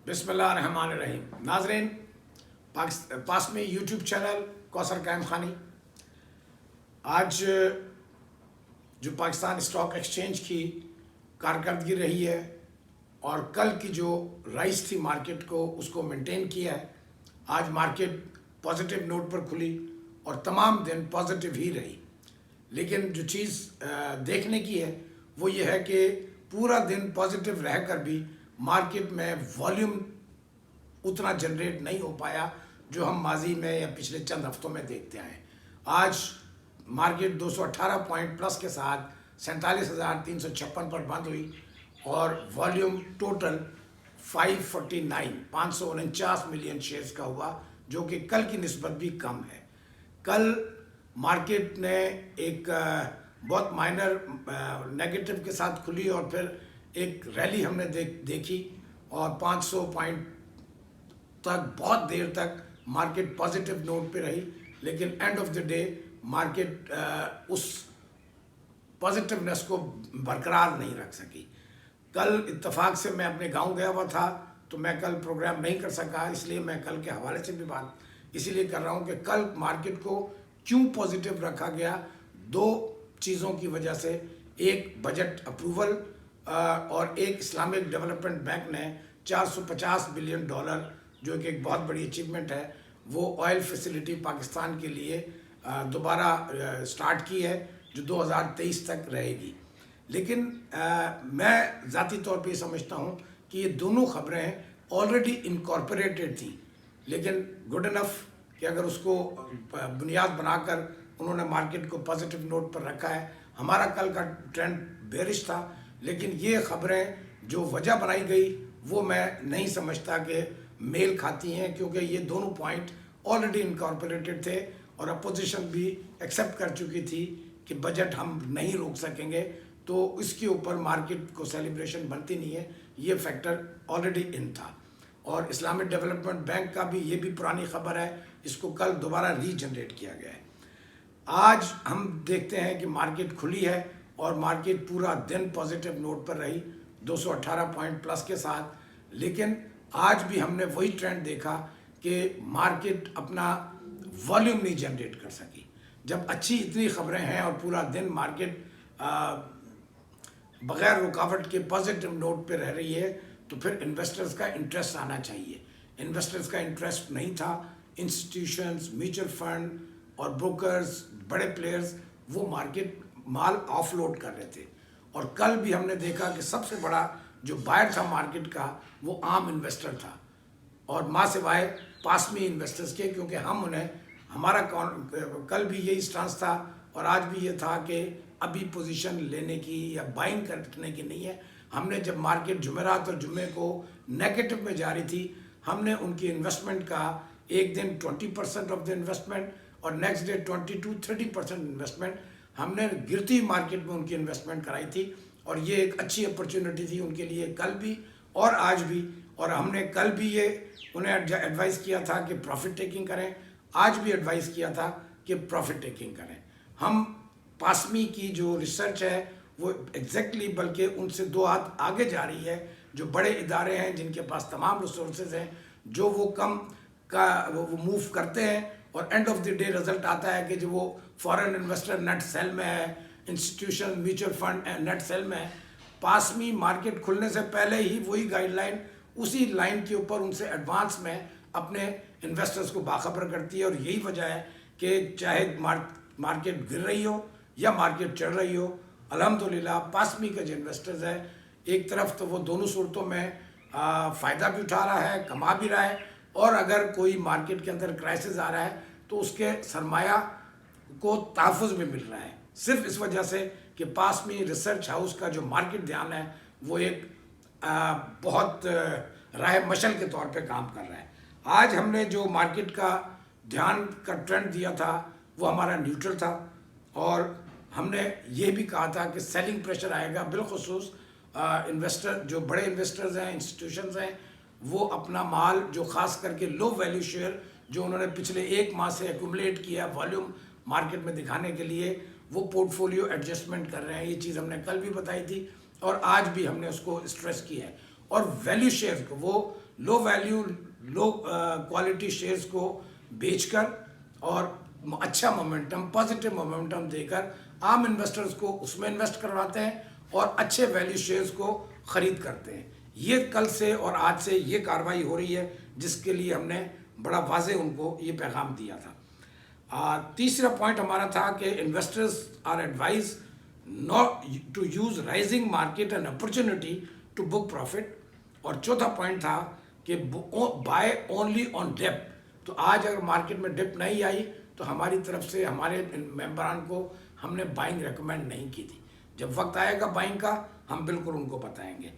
बिस्मिल्लाहिर्रहमानिर्रहीम। नाज़रीन, पास में यूट्यूब चैनल कौसर कायम खानी आज जो पाकिस्तान स्टॉक एक्सचेंज की कारकर्दगी रही है और कल की जो राइज थी मार्केट को उसको मेंटेन किया है। आज मार्केट पॉजिटिव नोट पर खुली और तमाम दिन पॉजिटिव ही रही। लेकिन जो चीज़ देखने की है वो ये है कि पूरा दिन पॉजिटिव रहकर भी मार्केट में वॉल्यूम उतना जनरेट नहीं हो पाया जो हम माजी में या पिछले चंद हफ्तों में देखते आए। आज मार्केट 218 पॉइंट प्लस के साथ 47,356 पर बंद हुई और वॉल्यूम टोटल 549 मिलियन शेयर्स का हुआ, जो कि कल की निस्बत भी कम है। कल मार्केट ने एक बहुत माइनर नेगेटिव के साथ खुली और फिर एक रैली हमने देखी और 500 पॉइंट तक बहुत देर तक मार्केट पॉजिटिव नोट पे रही। लेकिन end of the day market उस पॉजिटिवनेस को बरकरार नहीं रख सकी। कल इत्तेफाक से मैं अपने गांव गया हुआ था तो मैं कल प्रोग्राम नहीं कर सका, इसलिए मैं कल के हवाले से भी बात इसीलिए कर रहा हूं कि कल मार्केट को क्यों पॉजिटिव रखा गया। दो चीज़ों की वजह से, एक बजट अप्रूवल और एक इस्लामिक डेवलपमेंट बैंक ने $450 बिलियन, जो कि एक बहुत बड़ी अचीवमेंट है, वो ऑयल फैसिलिटी पाकिस्तान के लिए दोबारा स्टार्ट की है जो 2023 तक रहेगी। लेकिन मैं ज़ाती तौर पे समझता हूँ कि ये दोनों खबरें ऑलरेडी इनकॉर्पोरेटेड थी, लेकिन गुड इनफ कि अगर उसको बुनियाद बनाकर उन्होंने मार्केट को पॉजिटिव नोट पर रखा है। हमारा कल का ट्रेंड बेरिश था, लेकिन ये खबरें जो वजह बनाई गई वो मैं नहीं समझता कि मेल खाती हैं, क्योंकि ये दोनों पॉइंट ऑलरेडी इनकॉर्पोरेटेड थे और अपोजिशन भी एक्सेप्ट कर चुकी थी कि बजट हम नहीं रोक सकेंगे, तो इसके ऊपर मार्केट को सेलिब्रेशन बनती नहीं है। ये फैक्टर ऑलरेडी इन था। और इस्लामिक डेवलपमेंट बैंक का भी ये भी पुरानी खबर है, इसको कल दोबारा रीजनरेट किया गया है। आज हम देखते हैं कि मार्केट खुली है और मार्केट पूरा दिन पॉजिटिव नोट पर रही 218 पॉइंट प्लस के साथ। लेकिन आज भी हमने वही ट्रेंड देखा कि मार्केट अपना वॉल्यूम नहीं जनरेट कर सकी। जब अच्छी इतनी खबरें हैं और पूरा दिन मार्केट बगैर रुकावट के पॉजिटिव नोट पे रह रही है, तो फिर इन्वेस्टर्स का इंटरेस्ट आना चाहिए। इन्वेस्टर्स का इंटरेस्ट नहीं था। इंस्टीट्यूशंस, म्यूचुअल फंड और ब्रोकर्स, बड़े प्लेयर्स वो मार्केट माल ऑफलोड कर रहे थे। और कल भी हमने देखा कि सबसे बड़ा जो बायर था मार्केट का वो आम इन्वेस्टर था, और माँ सिवाय पास में इन्वेस्टर्स के, क्योंकि हम उन्हें हमारा कल भी यही स्टांस था और आज भी ये था कि अभी पोजीशन लेने की या बाइंग करने की नहीं है। हमने जब मार्केट जुमेरात और जुम्मे को नेगेटिव में जा रही थी, हमने उनकी इन्वेस्टमेंट का एक दिन 20% ऑफ द इन्वेस्टमेंट और नेक्स्ट डे 20-30% इन्वेस्टमेंट हमने गिरती मार्केट में उनकी इन्वेस्टमेंट कराई थी। और ये एक अच्छी अपॉर्चुनिटी थी उनके लिए कल भी और आज भी। और हमने कल भी ये उन्हें एडवाइस किया था कि प्रॉफिट टेकिंग करें, आज भी एडवाइस किया था कि प्रॉफिट टेकिंग करें। हम पासमी की जो रिसर्च है वो एग्जैक्टली बल्कि उनसे 2 हाथ आगे जा रही है। जो बड़े इदारे हैं जिनके पास तमाम रिसोर्सेज हैं, जो वो कम का वो मूव करते हैं और end of the day result आता है कि जो वो फॉरेन इन्वेस्टर नेट सेल में है, institution mutual fund net cell में है। पासमी मार्केट खुलने से पहले ही वही गाइडलाइन उसी लाइन के ऊपर उनसे एडवांस में अपने इन्वेस्टर्स को बाखबर करती है। और यही वजह है कि चाहे मार्केट गिर रही हो या मार्केट चढ़ रही हो, अल्हम्दुलिल्लाह पासमी के जो इन्वेस्टर्स है, एक तरफ तो वो दोनों सूरतों में फ़ायदा भी उठा रहा है, कमा भी रहा है, और अगर कोई मार्केट के अंदर क्राइसिस आ रहा है तो उसके सरमाया को तहफ़्फ़ुज़ भी मिल रहा है, सिर्फ इस वजह से कि पास में रिसर्च हाउस का जो मार्केट ध्यान है वो एक बहुत राह मशल के तौर पे काम कर रहा है। आज हमने जो मार्केट का ध्यान का ट्रेंड दिया था वो हमारा न्यूट्रल था, और हमने ये भी कहा था कि सेलिंग प्रेशर आएगा। बिलखुसूस इन्वेस्टर जो बड़े इन्वेस्टर्स हैं, इंस्टीट्यूशंस हैं, वो अपना माल जो ख़ास करके लो वैल्यू शेयर जो उन्होंने पिछले 1 माह से एक्यूमुलेट किया वॉल्यूम मार्केट में दिखाने के लिए, वो पोर्टफोलियो एडजस्टमेंट कर रहे हैं। ये चीज़ हमने कल भी बताई थी और आज भी हमने उसको स्ट्रेस किया है। और वैल्यू शेयर को वो low value low quality shares को बेचकर और अच्छा मोमेंटम, पॉजिटिव मोमेंटम देकर आम इन्वेस्टर्स को उसमें इन्वेस्ट करवाते हैं और अच्छे वैल्यू शेयर्स को ख़रीद करते हैं। ये कल से और आज से ये कार्रवाई हो रही है, जिसके लिए हमने बड़ा वाज़े उनको ये पैगाम दिया था। तीसरा पॉइंट हमारा था कि investors are advise not to use rising market and opportunity to book profit. और चौथा पॉइंट था कि बाय ओनली ऑन डिप। तो आज अगर मार्केट में डिप नहीं आई तो हमारी तरफ से हमारे मेंबरान को हमने बाइंग रेकमेंड नहीं की थी। जब वक्त आएगा बाइंग का हम बिल्कुल उनको बताएंगे।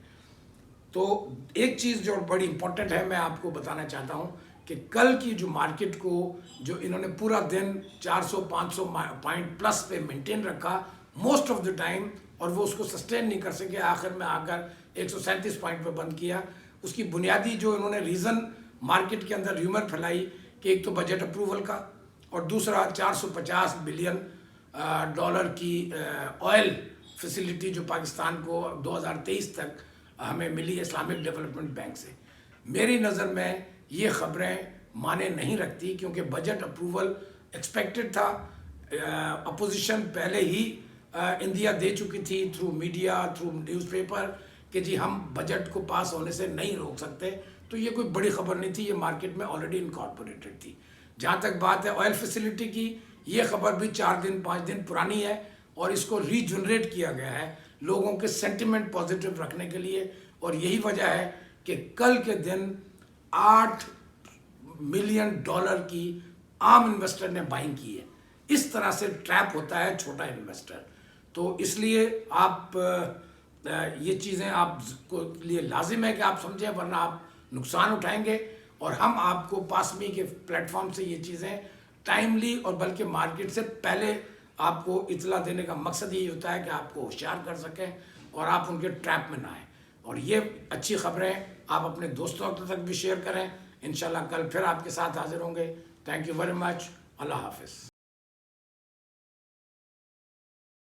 तो एक चीज़ जो बड़ी इंपॉर्टेंट है मैं आपको बताना चाहता हूँ कि कल की जो मार्केट को जो इन्होंने पूरा दिन 400-500 पॉइंट प्लस पे मेंटेन रखा मोस्ट ऑफ द टाइम, और वो उसको सस्टेन नहीं कर सके, आखिर में आकर 137 पॉइंट पे बंद किया। उसकी बुनियादी जो इन्होंने रीज़न मार्केट के अंदर र्यूमर फैलाई कि एक तो बजट अप्रूवल का और दूसरा 450 बिलियन डॉलर की ऑयल फैसिलिटी जो पाकिस्तान को 2023 तक हमें मिली इस्लामिक डेवलपमेंट बैंक से। मेरी नज़र में ये ख़बरें माने नहीं रखती, क्योंकि बजट अप्रूवल एक्सपेक्टेड था। अपोजिशन पहले ही इंडिया दे चुकी थी थ्रू मीडिया, थ्रू न्यूज़पेपर, कि जी हम बजट को पास होने से नहीं रोक सकते। तो ये कोई बड़ी खबर नहीं थी, ये मार्केट में ऑलरेडी इनकॉर्पोरेटेड थी। जहाँ तक बात है ऑयल फैसिलिटी की, ये खबर भी 4 दिन 5 दिन पुरानी है और इसको रीजनरेट किया गया है लोगों के सेंटिमेंट पॉजिटिव रखने के लिए। और यही वजह है कि कल के दिन 8 मिलियन डॉलर की आम इन्वेस्टर ने बाइंग की है। इस तरह से ट्रैप होता है छोटा इन्वेस्टर। तो इसलिए आप ये चीज़ें आपको लिए लाजिम है कि आप समझें, वरना आप नुकसान उठाएंगे। और हम आपको पासमी के प्लेटफॉर्म से ये चीज़ें टाइमली और बल्कि मार्केट से पहले आपको इतला देने का मकसद यही होता है कि आपको होशियार कर सकें और आप उनके ट्रैप में ना आए। और ये अच्छी खबरें आप अपने दोस्तों तक भी शेयर करें। इंशाल्लाह कल फिर आपके साथ हाजिर होंगे। Thank you very much. Allah हाफिज़।